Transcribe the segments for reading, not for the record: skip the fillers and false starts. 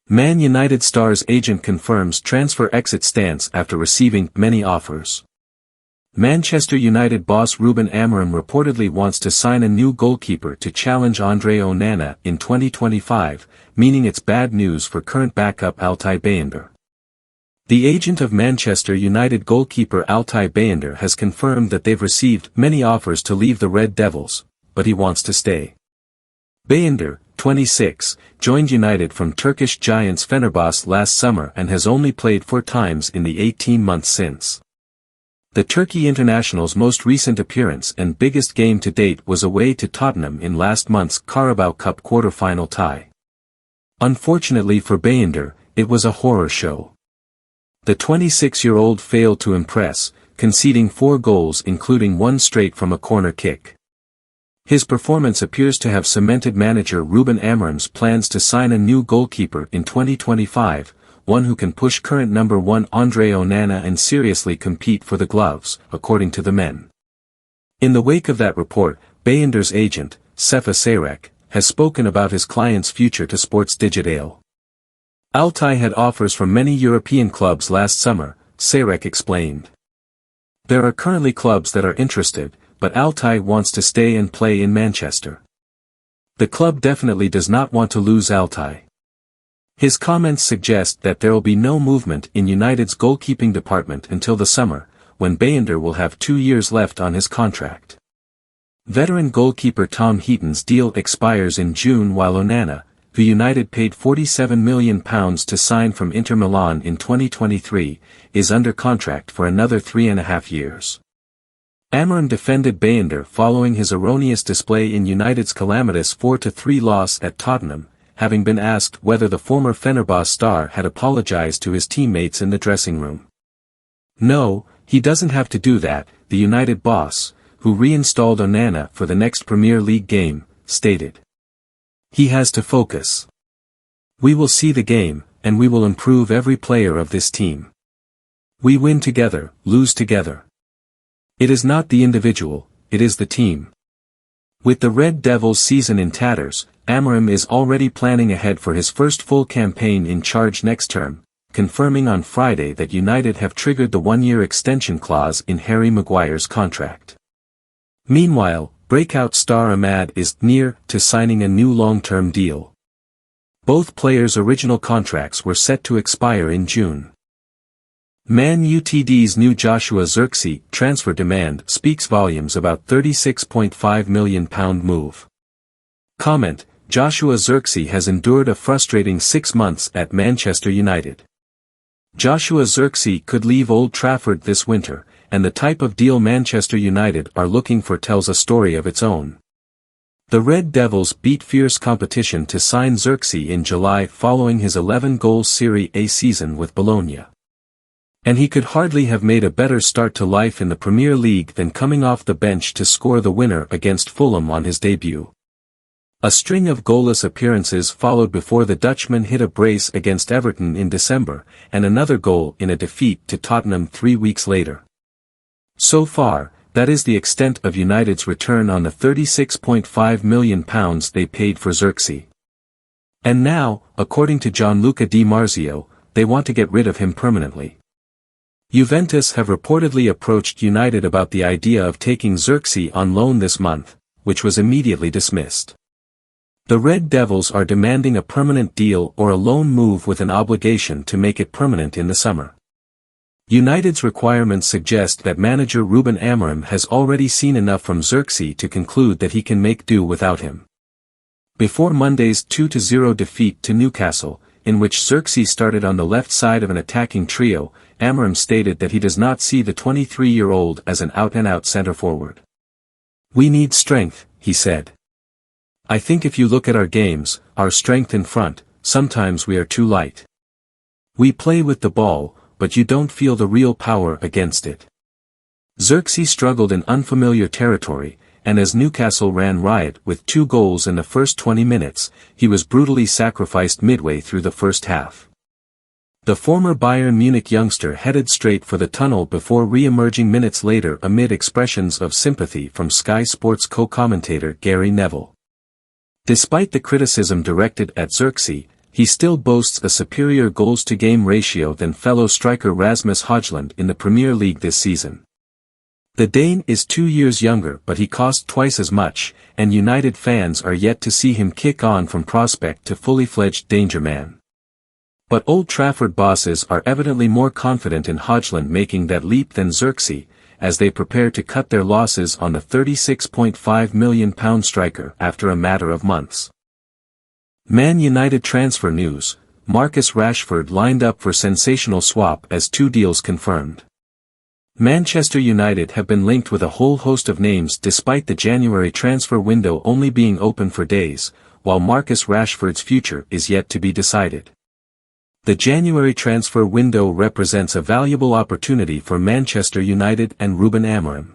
Man United star's agent confirms transfer exit stance after receiving many offers. Manchester United boss Ruben Amorim reportedly wants to sign a new goalkeeper to challenge Andre Onana in 2025, meaning it's bad news for current backup Altay Bayındır. The agent of Manchester United goalkeeper Altay Bayındır has confirmed that they've received many offers to leave the Red Devils, but he wants to stay. Bayındır, 26, joined United from Turkish giants Fenerbahçe last summer and has only played 4 times in the 18 months since. The Turkey international's most recent appearance and biggest game to date was away to Tottenham in last month's Carabao Cup quarter-final tie. Unfortunately for Bayındır, it was a horror show. The 26-year-old failed to impress, conceding 4 goals including 1 straight from a corner kick. His performance appears to have cemented manager Ruben Amorim's plans to sign a new goalkeeper in 2025, one who can push current number 1 Andre Onana and seriously compete for the gloves, according to the men. In the wake of that report, Bayındır's agent, Sefa Sayrek, has spoken about his client's future to Sports Digital. Altay had offers from many European clubs last summer, Sayrek explained. There are currently clubs that are interested, but Altay wants to stay and play in Manchester. The club definitely does not want to lose Altay. His comments suggest that there will be no movement in United's goalkeeping department until the summer, when Bayındır will have 2 years left on his contract. Veteran goalkeeper Tom Heaton's deal expires in June while Onana, who United paid £47 million to sign from Inter Milan in 2023, is under contract for another 3.5 years. Amorim defended Bayındır following his erroneous display in United's calamitous 4-3 loss at Tottenham, having been asked whether the former Fenerbahçe star had apologized to his teammates in the dressing room. No, he doesn't have to do that, the United boss, who reinstalled Onana for the next Premier League game, stated. He has to focus. We will see the game, and we will improve every player of this team. We win together, lose together. It is not the individual, it is the team. With the Red Devils' season in tatters, Amorim is already planning ahead for his first full campaign in charge next term, confirming on Friday that United have triggered the 1-year extension clause in Harry Maguire's contract. Meanwhile, breakout star Ahmad is near to signing a new long-term deal. Both players' original contracts were set to expire in June. Man Utd's new Joshua Zirkzee transfer demand speaks volumes about £36.5 million move. Comment: Joshua Zirkzee has endured a frustrating 6 months at Manchester United. Joshua Zirkzee could leave Old Trafford this winter, and the type of deal Manchester United are looking for tells a story of its own. The Red Devils beat fierce competition to sign Zirkzee in July following his 11-goal Serie A season with Bologna. And he could hardly have made a better start to life in the Premier League than coming off the bench to score the winner against Fulham on his debut. A string of goalless appearances followed before the Dutchman hit a brace against Everton in December, and another goal in a defeat to Tottenham 3 weeks later. So far, that is the extent of United's return on the £36.5 million they paid for Zirkzee. And now, according to Gianluca Di Marzio, they want to get rid of him permanently. Juventus have reportedly approached United about the idea of taking Zirkzee on loan this month, which was immediately dismissed. The Red Devils are demanding a permanent deal or a loan move with an obligation to make it permanent in the summer. United's requirements suggest that manager Ruben Amorim has already seen enough from Zirkzee to conclude that he can make do without him. Before Monday's 2-0 defeat to Newcastle, in which Zirkzee started on the left side of an attacking trio, Amorim stated that he does not see the 23-year-old as an out-and-out centre-forward. "We need strength," he said. "I think if you look at our games, our strength in front, sometimes we are too light. We play with the ball, but you don't feel the real power against it." Zirkzee struggled in unfamiliar territory, and as Newcastle ran riot with 2 goals in the first 20 minutes, he was brutally sacrificed midway through the first half. The former Bayern Munich youngster headed straight for the tunnel before re-emerging minutes later amid expressions of sympathy from Sky Sports co-commentator Gary Neville. Despite the criticism directed at Zirkzee, he still boasts a superior goals-to-game ratio than fellow striker Rasmus Højlund in the Premier League this season. The Dane is 2 years younger, but he cost twice as much, and United fans are yet to see him kick on from prospect to fully fledged danger man. But Old Trafford bosses are evidently more confident in Højlund making that leap than Zirkzee, as they prepare to cut their losses on the £36.5 million striker after a matter of months. Man United transfer news: Marcus Rashford lined up for sensational swap as 2 deals confirmed. Manchester United have been linked with a whole host of names despite the January transfer window only being open for days, while Marcus Rashford's future is yet to be decided. The January transfer window represents a valuable opportunity for Manchester United and Ruben Amorim.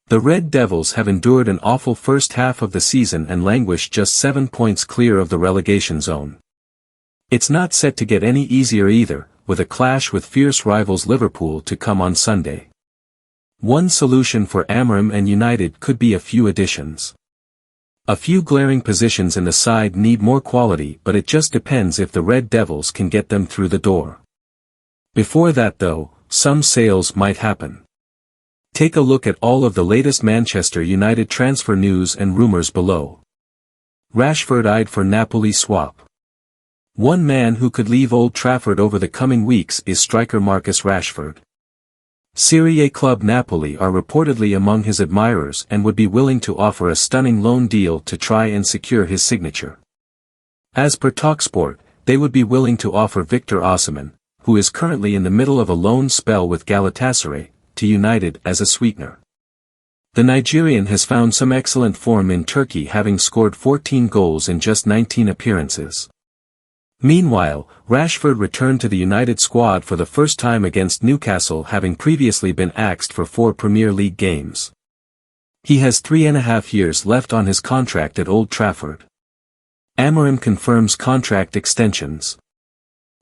The Red Devils have endured an awful first half of the season and languished just 7 points clear of the relegation zone. It's not set to get any easier either, with a clash with fierce rivals Liverpool to come on Sunday. One solution for Amorim and United could be a few additions. A few glaring positions in the side need more quality, but it just depends if the Red Devils can get them through the door. Before that though, some sales might happen. Take a look at all of the latest Manchester United transfer news and rumours below. Rashford eyed for Napoli swap. One man who could leave Old Trafford over the coming weeks is striker Marcus Rashford. Serie A club Napoli are reportedly among his admirers and would be willing to offer a stunning loan deal to try and secure his signature. As per TalkSport, they would be willing to offer Victor Osimhen, who is currently in the middle of a loan spell with Galatasaray, to United as a sweetener. The Nigerian has found some excellent form in Turkey, having scored 14 goals in just 19 appearances. Meanwhile, Rashford returned to the United squad for the first time against Newcastle, having previously been axed for 4 Premier League games. He has 3.5 years left on his contract at Old Trafford. Amorim confirms contract extensions.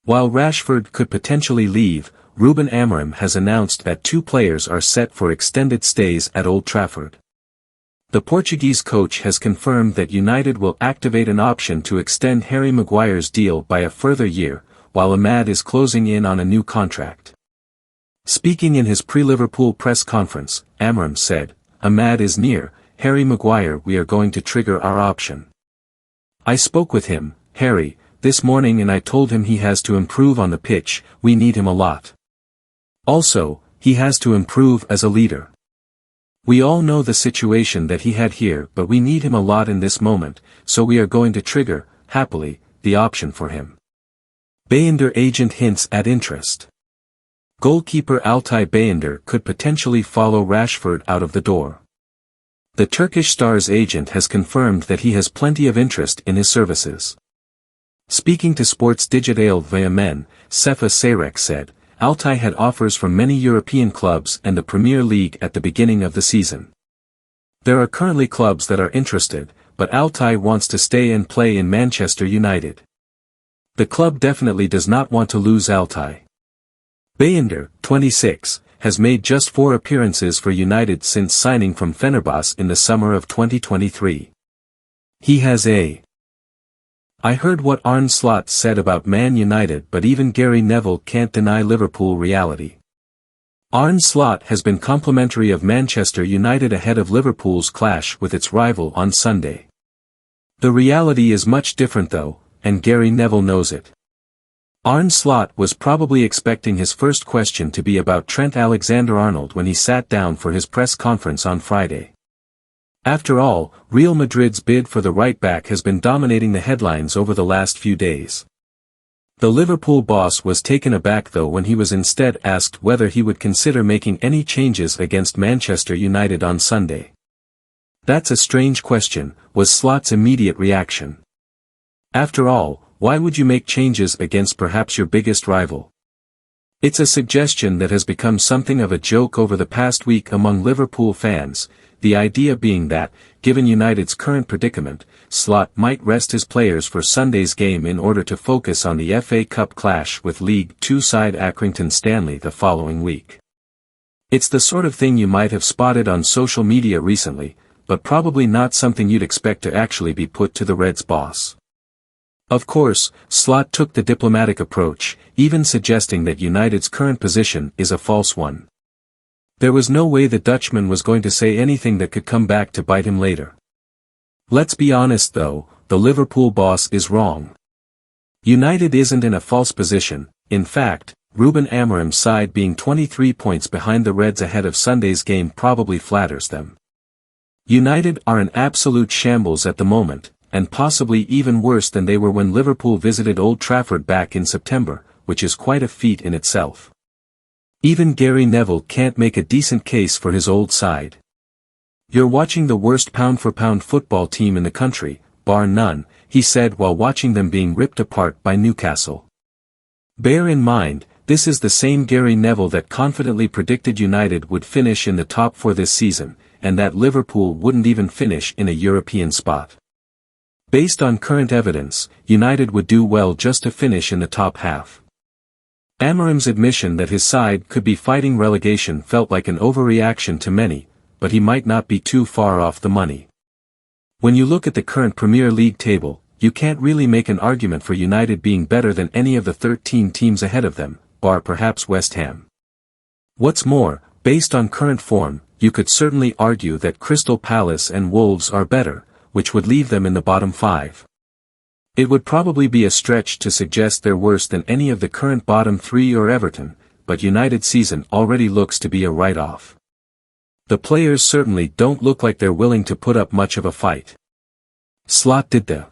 While Rashford could potentially leave, Ruben Amorim has announced that 2 players are set for extended stays at Old Trafford. The Portuguese coach has confirmed that United will activate an option to extend Harry Maguire's deal by a further year, while Ahmad is closing in on a new contract. Speaking in his pre-Liverpool press conference, Amorim said, "Ahmad is near, Harry Maguire, we are going to trigger our option. I spoke with him, Harry, this morning, and I told him he has to improve on the pitch, we need him a lot. Also, he has to improve as a leader. We all know the situation that he had here, but we need him a lot in this moment, so we are going to trigger, happily, the option for him." Bayender agent hints at interest. Goalkeeper Altay Bayender could potentially follow Rashford out of the door. The Turkish star's agent has confirmed that he has plenty of interest in his services. Speaking to Sports Digital via Men, Sefa Sayrek said, Altay had offers from many European clubs and the Premier League at the beginning of the season. There are currently clubs that are interested, but Altay wants to stay and play in Manchester United. The club definitely does not want to lose Altay. Bayender, 26, has made just 4 appearances for United since signing from Fenerbahce in the summer of 2023. He has I heard what Arne Slot said about Man United, but even Gary Neville can't deny Liverpool reality. Arne Slot has been complimentary of Manchester United ahead of Liverpool's clash with its rival on Sunday. The reality is much different though, and Gary Neville knows it. Arne Slot was probably expecting his first question to be about Trent Alexander-Arnold when he sat down for his press conference on Friday. After all, Real Madrid's bid for the right-back has been dominating the headlines over the last few days. The Liverpool boss was taken aback though when he was instead asked whether he would consider making any changes against Manchester United on Sunday. "That's a strange question," was Slot's immediate reaction. "After all, why would you make changes against perhaps your biggest rival?" It's a suggestion that has become something of a joke over the past week among Liverpool fans, the idea being that, given United's current predicament, Slot might rest his players for Sunday's game in order to focus on the FA Cup clash with League Two side Accrington Stanley the following week. It's the sort of thing you might have spotted on social media recently, but probably not something you'd expect to actually be put to the Reds' boss. Of course, Slot took the diplomatic approach, even suggesting that United's current position is a false one. There was no way the Dutchman was going to say anything that could come back to bite him later. Let's be honest though, the Liverpool boss is wrong. United isn't in a false position. In fact, Ruben Amorim's side being 23 points behind the Reds ahead of Sunday's game probably flatters them. United are in absolute shambles at the moment, and possibly even worse than they were when Liverpool visited Old Trafford back in September, which is quite a feat in itself. Even Gary Neville can't make a decent case for his old side. "You're watching the worst pound-for-pound football team in the country, bar none," he said while watching them being ripped apart by Newcastle. Bear in mind, this is the same Gary Neville that confidently predicted United would finish in the top 4 this season, and that Liverpool wouldn't even finish in a European spot. Based on current evidence, United would do well just to finish in the top half. Amorim's admission that his side could be fighting relegation felt like an overreaction to many, but he might not be too far off the money. When you look at the current Premier League table, you can't really make an argument for United being better than any of the 13 teams ahead of them, bar perhaps West Ham. What's more, based on current form, you could certainly argue that Crystal Palace and Wolves are better, which would leave them in the bottom 5. It would probably be a stretch to suggest they're worse than any of the current bottom 3 or Everton, but United's season already looks to be a write-off. The players certainly don't look like they're willing to put up much of a fight. Slot did the